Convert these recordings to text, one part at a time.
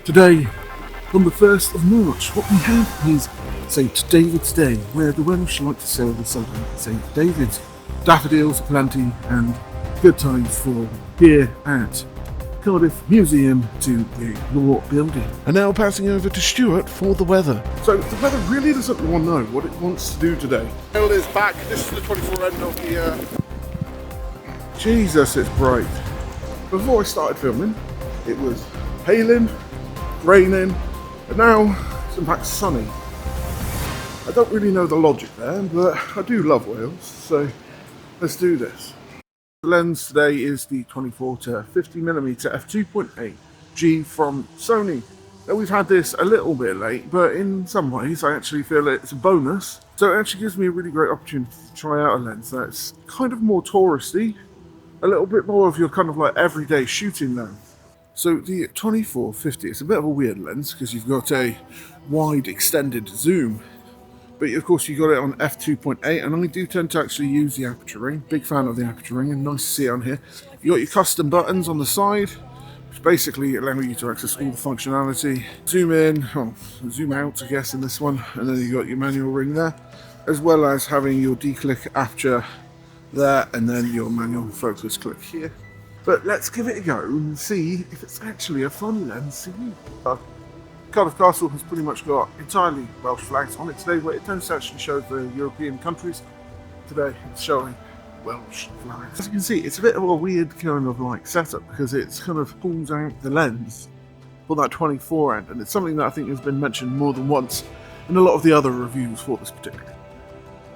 Today, on the 1st of March, what we have is St. David's Day, where the Welsh like to celebrate St. David's. Daffodils aplenty and good times for here at Cardiff Museum to the law building. And now passing over to Stuart for the weather. So the weather really doesn't want to know what it wants to do today. Hill is back. This is the 24 end of the year. Jesus, it's bright. Before I started filming, it was hailing, raining, but now it's in fact sunny. I don't really know the logic there, but I do love Wales, so let's do this. The lens today is the 24-50mm f2.8 G from Sony. Now we've had this a little bit late, but in some ways I actually feel it's a bonus. So it actually gives me a really great opportunity to try out a lens that's kind of more touristy, a little bit more of your kind of like everyday shooting lens. So the 24-50 is a bit of a weird lens because you've got a wide extended zoom, but of course you got it on f2.8, and I do tend to actually use the aperture ring. Big fan of the aperture ring, and nice to see it on here. You got your custom buttons on the side, which basically allow you to access all the functionality. Zoom in, well, zoom out I guess in this one, and then you got your manual ring there, as well as having your D-click aperture there, and then your manual focus click here. But let's give it a go and see if it's actually a fun lens to use. Cardiff Castle has pretty much got entirely Welsh flags on it today, but it tends to actually show the European countries. Today it's showing Welsh flags. As you can see, it's a bit of a weird kind of like setup because it's kind of pulls out the lens for that 24 end, and it's something that I think has been mentioned more than once in a lot of the other reviews for this particular.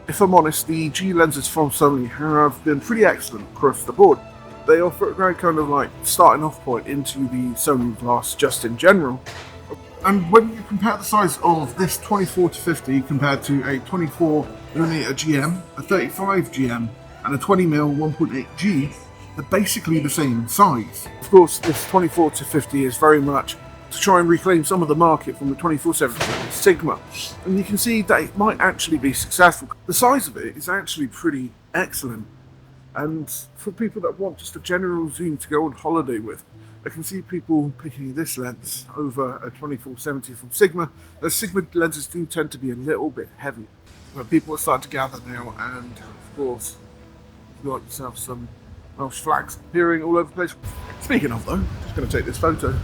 If I'm honest, the G lenses from Sony have been pretty excellent across the board. They offer a great kind of like starting off point into the Sony glass just in general. And when you compare the size of this 24-50 compared to a 24mm GM, a 35 GM, and a 20mm 1.8 G, they're basically the same size. Of course, this 24-50 is very much to try and reclaim some of the market from the 24-70 Sigma, and you can see that it might actually be successful. The size of it is actually pretty excellent, and for people that want just a general zoom to go on holiday with, I can see people picking this lens over a 24-70 from Sigma. Those Sigma lenses do tend to be a little bit heavy, but people are starting to gather now, and of course you've got yourself some Welsh flags appearing all over the place. Speaking of though, just going to take this photo.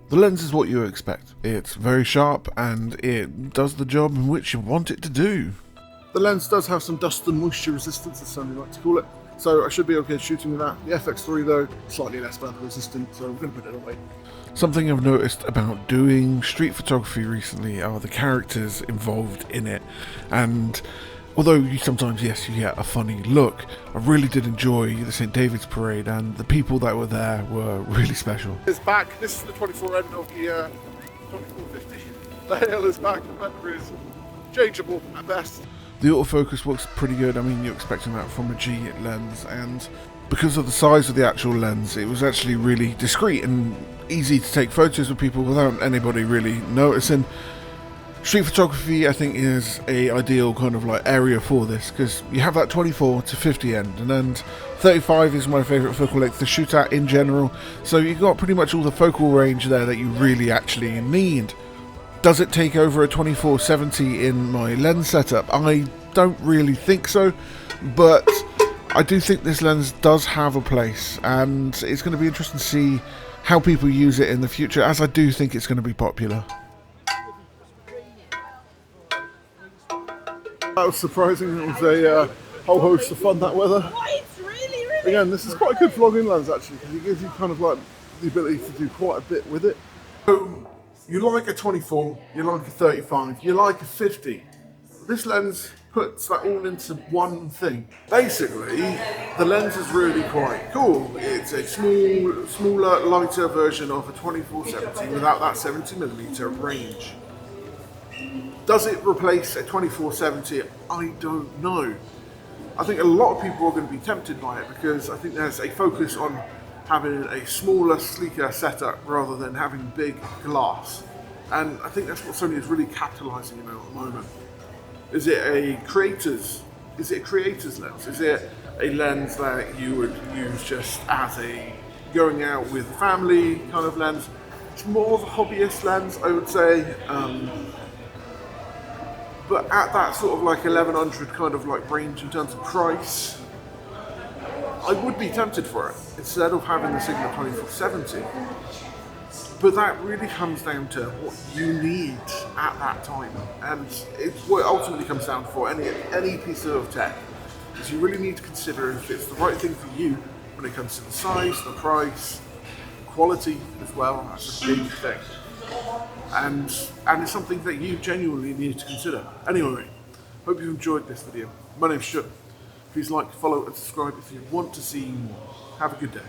The lens is what you expect. It's very sharp and it does the job in which you want it to do. The lens does have some dust and moisture resistance, as some like to call it, so I should be okay shooting with that. The FX3 though, slightly less weather resistant, so I'm going to put it away. Something I've noticed about doing street photography recently are the characters involved in it, and although you sometimes, yes, you get a funny look, I really did enjoy the St. David's Parade, and the people that were there were really special. It's back. This is the 24 end of the 24-50. The hail is back. The weather is changeable at best. The autofocus looks pretty good. I mean, you're expecting that from a G lens, and because of the size of the actual lens, it was actually really discreet and easy to take photos with people without anybody really noticing. Street photography, I think, is a ideal kind of like area for this, because you have that 24-50 end, and then 35 is my favourite focal length to shoot at in general, so you've got pretty much all the focal range there that you really actually need. Does it take over a 24-70 in my lens setup? I don't really think so, but I do think this lens does have a place, and it's going to be interesting to see how people use it in the future, as I do think it's going to be popular. That was surprising. It was a whole host of fun, that weather. Again, this is quite a good vlogging lens actually, because it gives you kind of like the ability to do quite a bit with it. So, you like a 24, you like a 35, you like a 50. This lens puts that all into one thing. Basically, the lens is really quite cool. It's a smaller, lighter version of a 24-70 without that 70mm range. Does it replace a 24-70? I don't know. I think a lot of people are going to be tempted by it because I think there's a focus on having a smaller, sleeker setup rather than having big glass. And I think that's what Sony is really capitalising on at the moment. Is it a creator's lens? Is it a lens that you would use just as a going out with family kind of lens. It's more of a hobbyist lens, I would say. But at that sort of like 1100 kind of like range in terms of price, I would be tempted for it instead of having the Sigma 24-70. But that really comes down to what you need at that time, and it's what it ultimately comes down for any piece of tech. Is you really need to consider if it's the right thing for you when it comes to the size, the price, quality as well. That's a big thing. And it's something that you genuinely need to consider. Anyway, hope you enjoyed this video. My name's Shut. Please like, follow and subscribe if you want to see more. Have a good day.